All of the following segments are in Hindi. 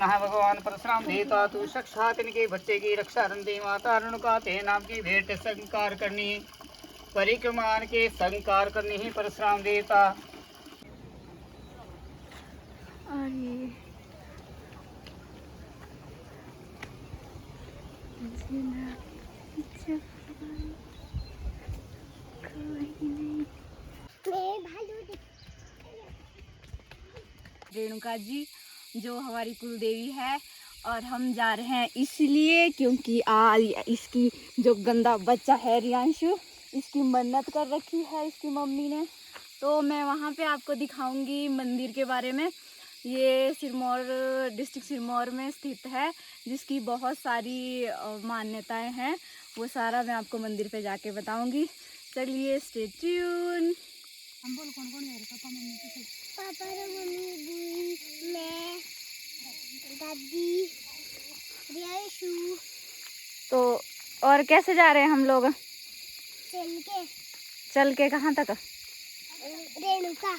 भगवान परशुराम देवता तू साक्षात इनके बच्चे की रक्षा रंदी माता रेणुका ते नाम की भेंट संकार करनी परिक्रमान के संकार करनी ही परशुराम देवता। और रेणुका जी जो हमारी कुल देवी है, और हम जा रहे हैं इसलिए क्योंकि आज इसकी जो गंदा बच्चा है रियांशु, इसकी मन्नत कर रखी है इसकी मम्मी ने। तो मैं वहाँ पे आपको दिखाऊंगी मंदिर के बारे में। ये सिरमौर डिस्ट्रिक्ट सिरमौर में स्थित है, जिसकी बहुत सारी मान्यताएं हैं। वो सारा मैं आपको मंदिर पे जाके बताऊंगी। चलिए स्टे ट्यून। हम बोल कौन कौन जा रहे? पापा मम्मी के साथ। पापा मम्मी बुई मैं दादी रियांशु। तो और कैसे जा रहे हैं हम लोग? चल के कहाँ तक? रेणुका।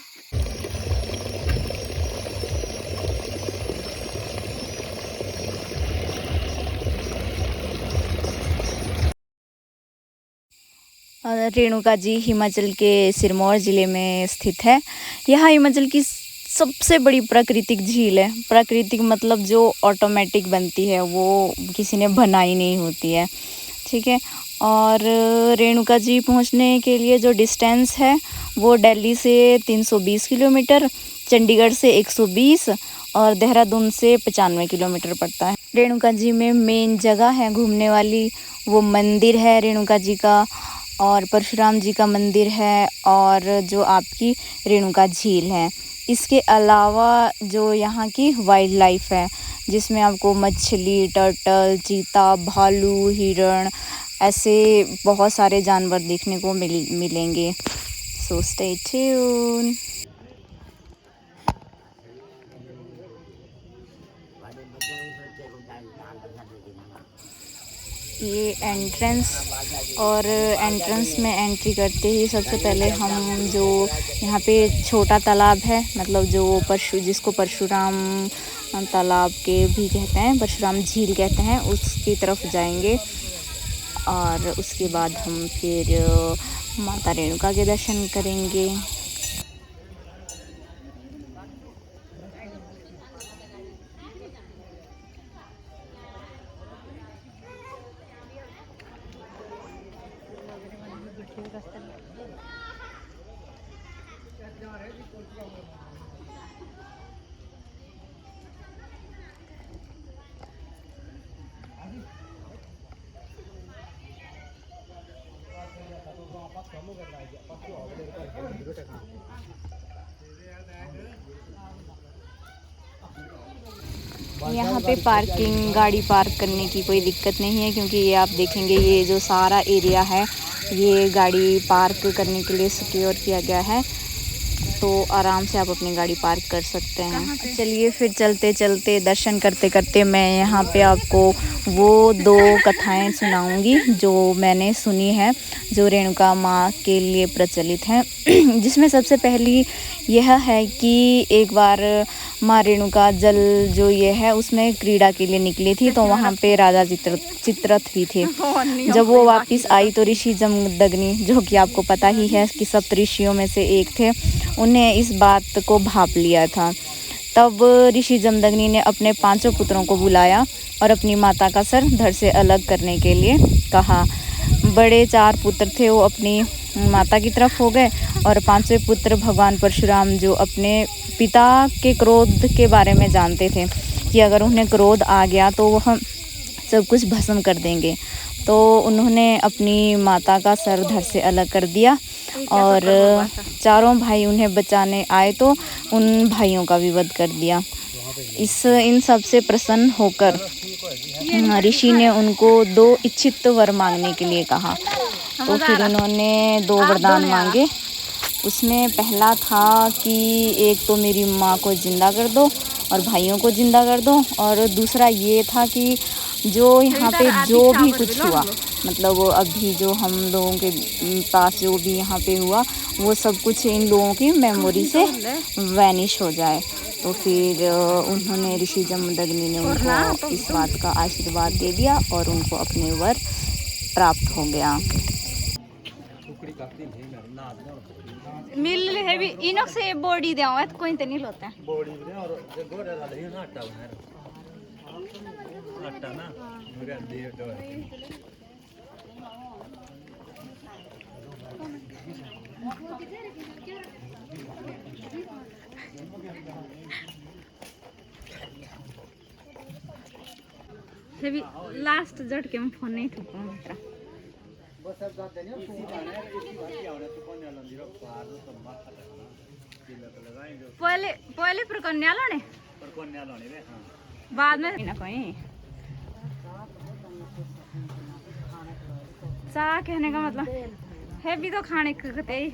रेणुका जी हिमाचल के सिरमौर ज़िले में स्थित है। यह हिमाचल की सबसे बड़ी प्राकृतिक झील है। प्राकृतिक मतलब जो ऑटोमेटिक बनती है, वो किसी ने बनाई नहीं होती है, ठीक है। और रेणुका जी पहुंचने के लिए जो डिस्टेंस है वो दिल्ली से 320 किलोमीटर, चंडीगढ़ से 120 और देहरादून से 95 किलोमीटर पड़ता है। रेणुका जी में मेन जगह है घूमने वाली, वो मंदिर है रेणुका जी का, और परशुराम जी का मंदिर है, और जो आपकी रेणुका झील है। इसके अलावा जो यहाँ की वाइल्ड लाइफ है, जिसमें आपको मछली, टर्टल, चीता, भालू, हिरण, ऐसे बहुत सारे जानवर देखने को मिलेंगे। So stay tune. ये एंट्रेंस, और एंट्रेंस में एंट्री करते ही सबसे पहले हम जो यहाँ पे छोटा तालाब है, मतलब जो जिसको परशुराम तालाब के भी कहते हैं, परशुराम झील कहते हैं, उसकी तरफ जाएंगे। और उसके बाद हम फिर माता रेणुका के दर्शन करेंगे। यहाँ पे पार्किंग, गाड़ी पार्क करने की कोई दिक्कत नहीं है, क्योंकि ये आप देखेंगे ये जो सारा एरिया है ये गाड़ी पार्क करने के लिए सिक्योर किया गया है। तो आराम से आप अपनी गाड़ी पार्क कर सकते हैं। चलिए फिर चलते चलते दर्शन करते करते मैं यहाँ पे आपको वो 2 कथाएं सुनाऊंगी जो मैंने सुनी है, जो रेणुका माँ के लिए प्रचलित हैं। जिसमें सबसे पहली यह है कि एक बार माँ रेणुका जल जो ये है उसमें क्रीड़ा के लिए निकली थी, तो वहाँ पे राजा चित्ररथ भी थे। जब वो वापस आई तो ऋषि जमदग्नि, जो कि आपको पता ही है कि सप्त ऋषियों में से एक थे, उन्हें इस बात को भांप लिया था। तब ऋषि जमदग्नि ने अपने 5 पुत्रों को बुलाया और अपनी माता का सर धड़ से अलग करने के लिए कहा। बड़े 4 पुत्र थे, वो अपनी माता की तरफ हो गए, और 5वें पुत्र भगवान परशुराम जो अपने पिता के क्रोध के बारे में जानते थे कि अगर उन्हें क्रोध आ गया तो वह सब कुछ भस्म कर देंगे, तो उन्होंने अपनी माता का सर धड़ से अलग कर दिया। और 4 भाई उन्हें बचाने आए तो उन भाइयों का भी वध कर दिया। इन सब से प्रसन्न होकर ऋषि ने उनको 2 इच्छित वर मांगने के लिए कहा। तो फिर उन्होंने 2 वरदान मांगे। उसमें पहला था कि एक तो मेरी माँ को ज़िंदा कर दो और भाइयों को ज़िंदा कर दो, और दूसरा ये था कि जो यहाँ पे जो भी कुछ हुआ, मतलब वो अभी जो हम लोगों के पास जो भी यहाँ पे हुआ, वो सब कुछ इन लोगों की मेमोरी से वैनिश हो जाए। तो फिर उन्होंने ऋषि जमदग्नि ने उनको इस बात का आशीर्वाद दे दिया और उनको अपने वर प्राप्त हो गया। मिल है भी इनों से बॉडी दिया हुआ है, कोई तो नहीं होता है बॉडी में और जो गोरा वाला है ना आटा है आटा ना मेरा दिए तो है लास्ट झटके में फोन नहीं ठुका मेरा पहले पहले पर कन्या लो ने बाद में ना कोई चाह कहने का मतलब है भी तो खाने कहते ही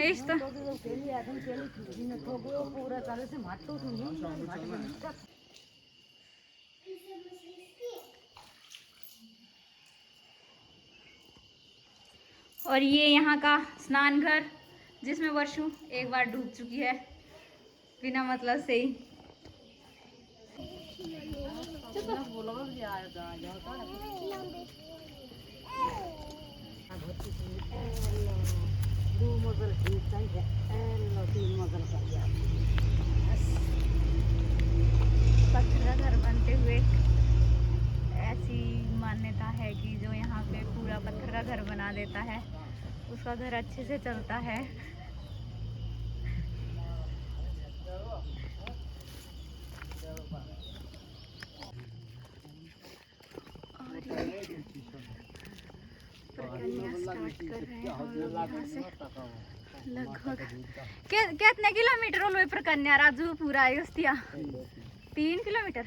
इस तो और ये यहाँ का स्नान घर जिसमें वर्षों एक बार डूब चुकी है बिना मतलब से ही। पत्थर का घर बनते हुए ऐसी मान्यता है कि जो यहाँ पे पूरा पत्थर का घर बना देता है उसका घर अच्छे से चलता है। और प्रक्रिया स्टार्ट कर रहे हैं हम लोग यहाँ से लगभग कितने किलोमीटर हो प्रकन्या राजू पूरा है 3 किलोमीटर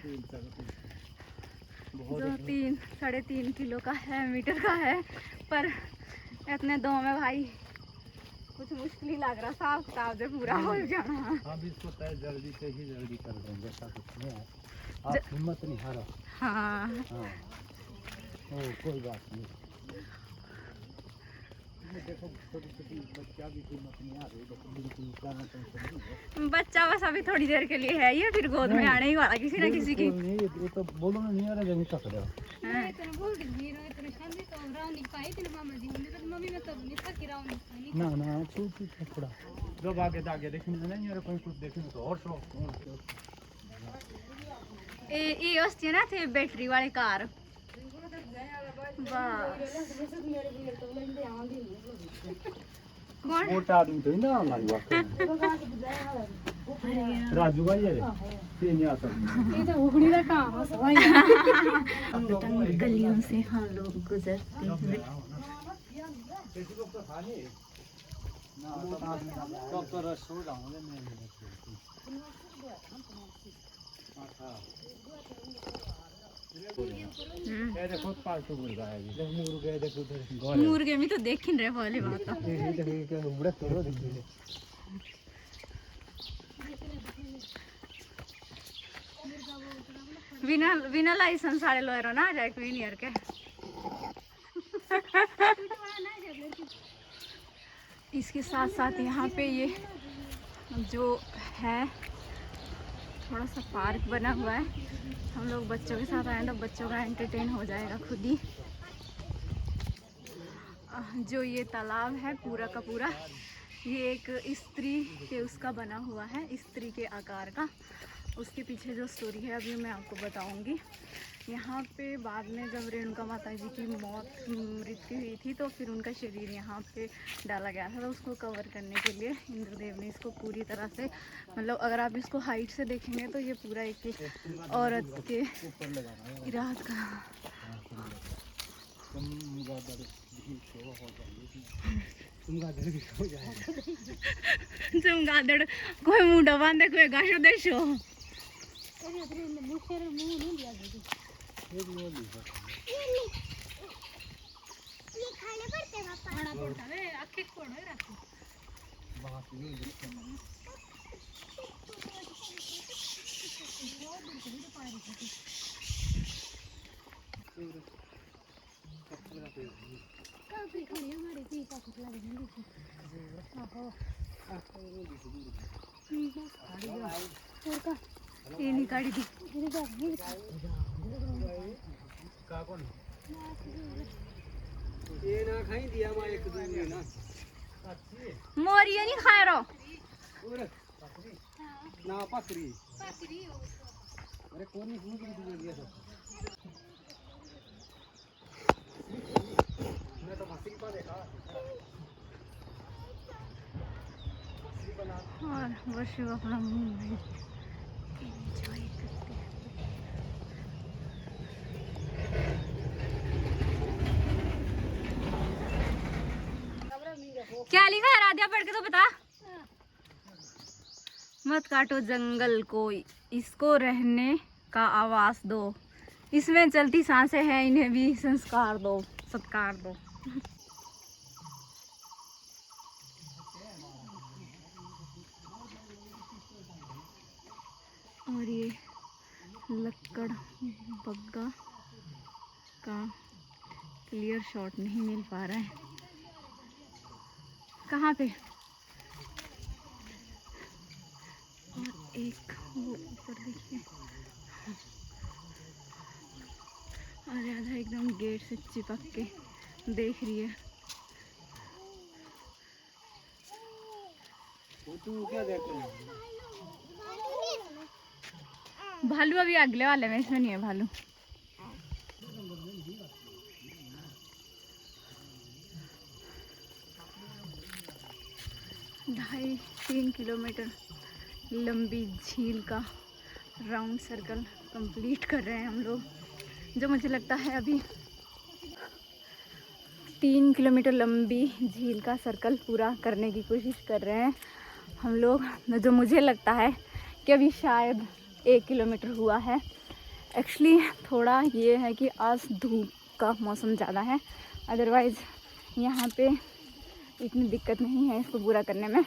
जो 3-3.5 किलो का है मीटर का है पर इतने दो में भाई कुछ मुश्किल ही लग रहा साफ किताब से पूरा हो जाना। हाँ इसको तय जल्दी से ही जल्दी कर देंगे ऐसा कुछ नहीं है आप हिम्मत नहीं हारो। हाँ कोई बात नहीं देखो छोटी बच्चा भी हिम्मत नहीं आ रही बच्चा बस अभी थोड़ी देर के लिए है ये फिर गोद में आने ही वाला किसी ना किसी की नहीं ये तो बोलो ना नहीं आ रहा जब तक रहा इतना बोल दी रो इतना शांति तो राव नहीं पाई तेरे मामा जी ने तो मम्मी में तब नहीं था कि राव नहीं पाई ना छूट थोड़ा जब आगे देखने नहीं आ रहा कोई कुछ देखने तो और शौक ये उसकी ना थे बैटरी वाली कार मोटा आदमी तो ना हमारी बात राजू भाई है ये नहीं आ सकता ये तो उगड़ी का काम है भाई गलियों से हम लोग गुजरते हुए मुर्गे में तो देख रहे वाले बात बिना लाइसेंस सारे लोयर ना जाए कोई नहीं यार के इसके साथ साथ यहाँ पे ये जो है थोड़ा सा पार्क बना हुआ है हम लोग बच्चों के साथ आए तो बच्चों का एंटरटेन हो जाएगा खुद ही। जो ये तालाब है पूरा का पूरा ये एक स्त्री के उसका बना हुआ है स्त्री के आकार का उसके पीछे जो स्टोरी है अभी मैं आपको बताऊंगी। यहाँ पे बाद में जब रेणुका माता जी की मृत्यु हुई थी तो फिर उनका शरीर यहाँ पे डाला गया था तो उसको कवर करने के लिए इंद्रदेव ने इसको पूरी तरह से मतलब अगर आप इसको हाइट से देखेंगे तो ये पूरा एक औरत के रात का चमगादड़ कोई मुंडा बांधे कोई गाशो देशो ये नहीं काढ़ी थी ये ना खाई दिया मैं एक दिन में ना मोरिया नहीं खा रहा ना पकड़ी अरे कौन नहीं भूल गई दिया सब मैं तो मछली पा देखा और वर्ष अपना मुंह एंजॉय करते हैं। क्या लिखा है राधिया पढ़ के तो बता। मत काटो जंगल को, इसको रहने का आवास दो, इसमें चलती सांसें हैं, इन्हें भी संस्कार दो, सत्कार दो। और ये लक्कड़ बग्गा का क्लियर शॉट नहीं मिल पा रहा है, कहाँ पे। और एक वो ऊपर देखिए, और राधा एकदम गेट से चिपक के देख रही है। तू क्या देख रही है? भालू अभी अगले वाले में, इसमें नहीं है भालू। ढाई 3 किलोमीटर लंबी झील का राउंड सर्कल कंप्लीट कर रहे हैं हम लोग, जो मुझे लगता है अभी 3 किलोमीटर लंबी झील का सर्कल पूरा करने की कोशिश कर रहे हैं हम लोग, जो मुझे लगता है कि अभी शायद 1 किलोमीटर हुआ है। एक्चुअली थोड़ा ये है कि आज धूप का मौसम ज़्यादा है, अदरवाइज़ यहाँ पे इतनी दिक्कत नहीं है इसको पूरा करने में।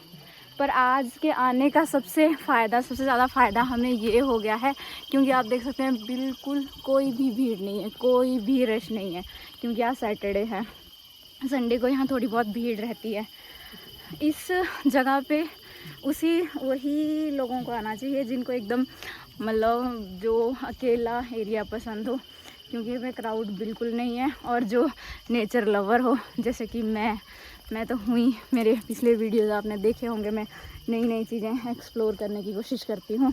पर आज के आने का सबसे ज़्यादा फ़ायदा हमें ये हो गया है, क्योंकि आप देख सकते हैं बिल्कुल कोई भी भीड़ नहीं है, कोई भी रश नहीं है, क्योंकि आज सैटरडे है। संडे को यहाँ थोड़ी बहुत भीड़ रहती है। इस जगह पे वही लोगों को आना चाहिए जिनको एकदम मतलब जो अकेला एरिया पसंद हो, क्योंकि इसमें क्राउड बिल्कुल नहीं है, और जो नेचर लवर हो जैसे कि मैं तो हुई। मेरे पिछले वीडियोज़ आपने देखे होंगे, मैं नई नई चीज़ें एक्सप्लोर करने की कोशिश करती हूँ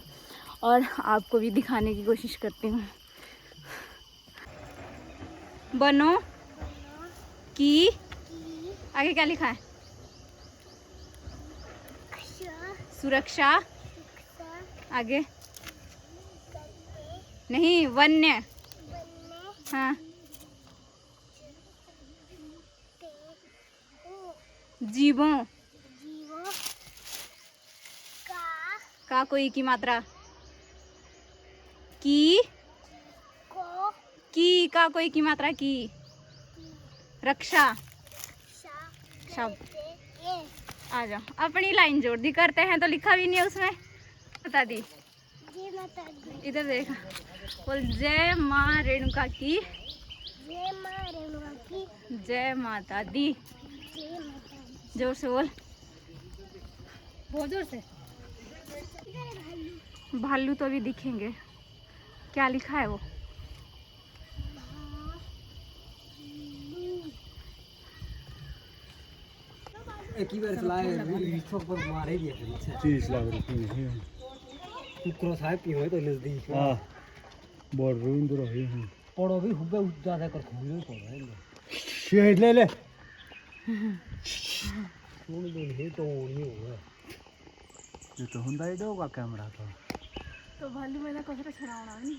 और आपको भी दिखाने की कोशिश करती हूँ। बनो की आगे क्या लिखा है? सुरक्षा। आगे नहीं, वन्य। हाँ, जीवों का कोई की मात्रा, की का कोई की मात्रा, की रक्षा। शब्द आ जाओ, अपनी लाइन जोड़ दी, करते हैं तो लिखा भी नहीं है उसमें, बता दी। इधर देखा, बोल जय माँ रेणुका की, जय माँ रेणुका की, जय माता दी। जय माता दी। जोर से बोल, बहुत जोर से। भालू तो अभी दिखेंगे। क्या लिखा है वो? एक ही बार चलाए रिक्शा पर मारे दिए थे 30 लाख रुपए तू क्रॉस है पी तो नजदीक हां बोल रूम दो रही हूं पड़ो भी हुबे ज्यादा कर खोल पड़ है शेड ले सुन दो हे तो नहीं होगा ये तो हुंदा ही दोगा कैमरा तो भालू मैंने कसरा छड़ावना नहीं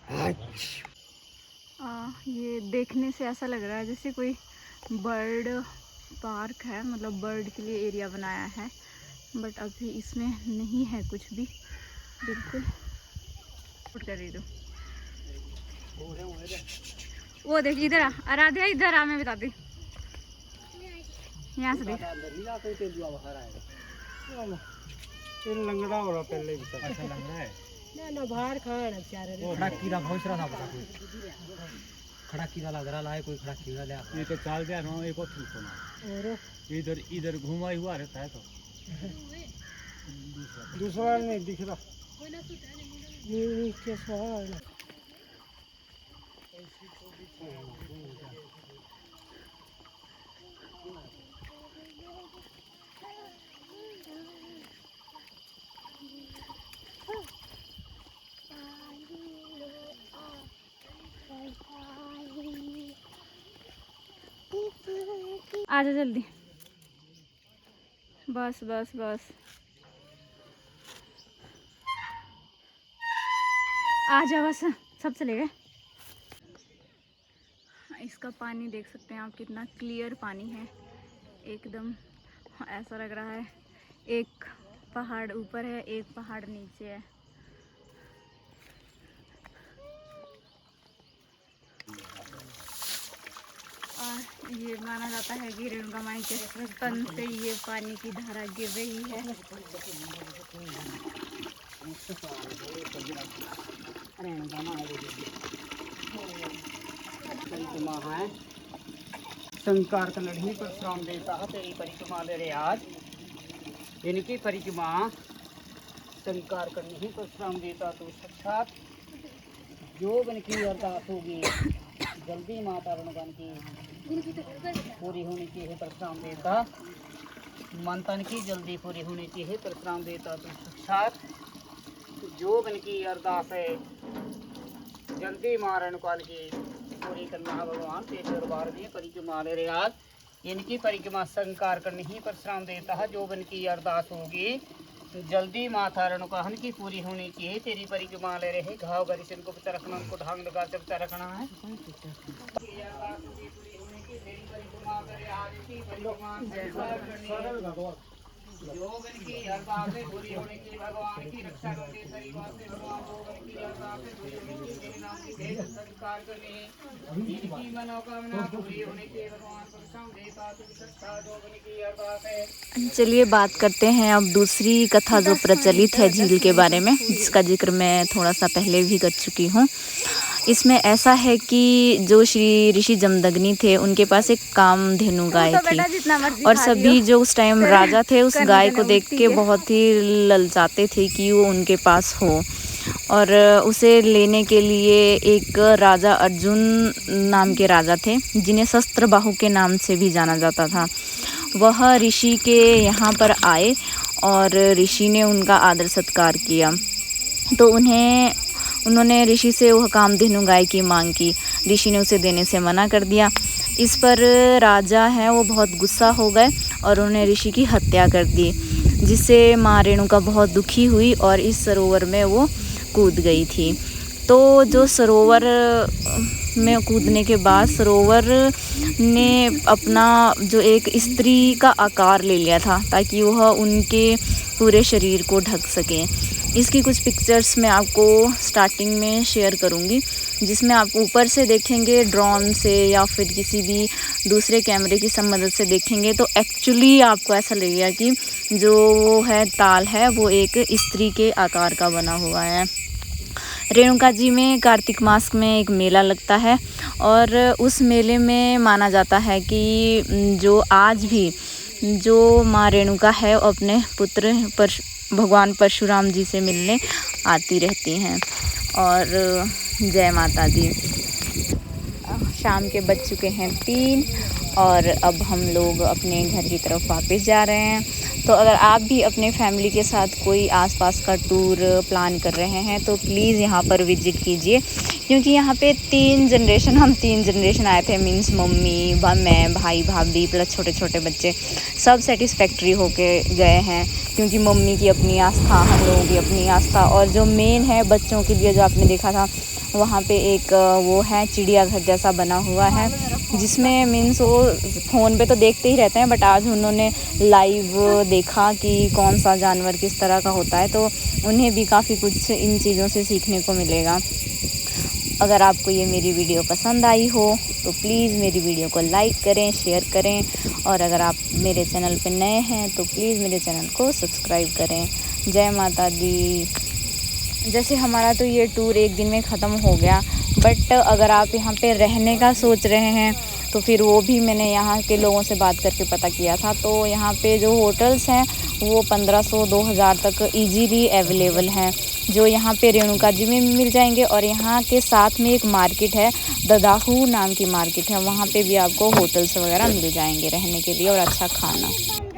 है। ये देखने से ऐसा लग रहा है जैसे कोई बर्ड पार्क है, मतलब बर्ड के लिए एरिया बनाया है, बट अभी इसमें नहीं है कुछ भी, बिल्कुल फुट कर रही। वो देख इधर आ राधिया, इधर आ, मैं बताती, यहाँ से देख। लंगड़ा हो रहा पहले भी अच्छा लंगड़ा है ना बाहर खाना बेचारे वो बड़ा कीड़ा भौंस रहा था खड़ा कीड़ा लग रहा है, कोई खड़ा कीड़ा ले ये तो चाल गया ना एक और और इधर इधर घुमा हुआ रहता है तो दूसरा नहीं दिख रहा नीचे सवाल आजा जल्दी, बस बस बस आजा, बस सब चले गए। इसका पानी देख सकते हैं आप, कितना क्लियर पानी है एकदम। ऐसा लग रहा है एक पहाड़ ऊपर है, एक पहाड़ नीचे है। और ये माना जाता है कि रेणुका माई के स्तन से ये पानी की धारा गिर रही है। परिक्रमा है शंकर का लड़ी परशुराम देवता तेरी परिक्रमा ले रे आज। इनकी परिक्रमा शंकर करनी ही परशुराम देवता तो साक्षात जो बन की अरदास होगी जल्दी माता रेणुका की पूरी होनी चाहिए। परशुराम देवता मंथन की जल्दी पूरी होनी चाहिए। परशुराम देवता तो साक्षात जो बन की अरदास है जल्दी मां रेणुका की पूरी करना है। भगवान के दरबार में परिक्रमा ले रहे आज। इनकी परिक्रमा शंकर करनी ही परशुराम देवता है। जो बन की अरदास होगी जल्दी माता रेणुका की पूरी होनी चाहिए। तेरी परिक्रमा ले रहे घाव गरी से इनको बचा रखना, उनको ढांग लगा के बचा रखना है। जो बन की अरदास है पूरी होने की भगवान की रक्षा करके परिवार से भगवान जो बन की अरदास है पूरी होने की तेरे नाम की भेंट संस्कार करनी इनकी मनोकामना पूरी होने की भगवान परशुराम देवता की रक्षा जो बन की अरदास है। चलिए बात करते हैं अब दूसरी कथा जो प्रचलित है झील के बारे में, जिसका जिक्र मैं थोड़ा सा पहले भी कर चुकी हूँ। इसमें ऐसा है कि जो श्री ऋषि जमदग्नि थे उनके पास एक कामधेनु गाय थी और सभी जो उस टाइम राजा थे उस गाय को देख के बहुत ही ललचाते थे कि वो उनके पास हो। और उसे लेने के लिए एक राजा अर्जुन नाम के राजा थे जिन्हें शस्त्रबाहु के नाम से भी जाना जाता था। वह ऋषि के यहाँ पर आए और ऋषि ने उनका आदर सत्कार किया। तो उन्होंने ऋषि से वह कामधेनु गाय की मांग की। ऋषि ने उसे देने से मना कर दिया। इस पर राजा हैं वो बहुत गुस्सा हो गए और उन्होंने ऋषि की हत्या कर दी, जिससे माँ रेणुका बहुत दुखी हुई और इस सरोवर में वो कूद गई थी। तो जो सरोवर में कूदने के बाद सरोवर ने अपना जो एक स्त्री का आकार ले लिया था ताकि वह उनके पूरे शरीर को ढक सके। इसकी कुछ पिक्चर्स मैं आपको स्टार्टिंग में शेयर करूंगी, जिसमें आप ऊपर से देखेंगे ड्रोन से या फिर किसी भी दूसरे कैमरे की मदद से देखेंगे तो एक्चुअली आपको ऐसा लगेगा कि जो वो है ताल है वो एक स्त्री के आकार का बना हुआ है। रेणुका जी में कार्तिक मास में एक मेला लगता है और उस मेले में माना जाता है कि जो आज भी जो माँ रेणुका है अपने पुत्र भगवान परशुराम जी से मिलने आती रहती हैं। और जय माता दी। शाम के बज चुके हैं 3 और अब हम लोग अपने घर की तरफ वापस जा रहे हैं। तो अगर आप भी अपने फैमिली के साथ कोई आसपास का टूर प्लान कर रहे हैं तो प्लीज़ यहाँ पर विज़िट कीजिए, क्योंकि यहाँ पे 3 जनरेशन आए थे। मीन्स मम्मी मैं भाई भाभी प्लस छोटे छोटे बच्चे सब सेटिस्फैक्ट्री होके गए हैं, क्योंकि मम्मी की अपनी आस्था, हम लोगों की अपनी आस्था, और जो मेन है बच्चों के लिए जो आपने देखा था वहाँ पे एक वो है चिड़ियाघर जैसा बना हुआ है, जिसमें मीन्स वो फ़ोन पे तो देखते ही रहते हैं बट आज उन्होंने लाइव देखा कि कौन सा जानवर किस तरह का होता है, तो उन्हें भी काफ़ी कुछ इन चीज़ों से सीखने को मिलेगा। अगर आपको ये मेरी वीडियो पसंद आई हो तो प्लीज़ मेरी वीडियो को लाइक करें, शेयर करें, और अगर आप मेरे चैनल पर नए हैं तो प्लीज़ मेरे चैनल को सब्सक्राइब करें। जय माता दी। जैसे हमारा तो ये टूर एक दिन में ख़त्म हो गया बट अगर आप यहाँ पे रहने का सोच रहे हैं तो फिर वो भी मैंने यहाँ के लोगों से बात करके पता किया था। तो यहाँ पे जो होटल्स हैं वो 1500-2000 तक इजीली अवेलेबल हैं, जो यहाँ पे रेणुका जी में मिल जाएंगे। और यहाँ के साथ में एक मार्केट है, ददाहू नाम की मार्केट है, वहाँ पे भी आपको होटल्स वगैरह मिल जाएंगे रहने के लिए और अच्छा खाना।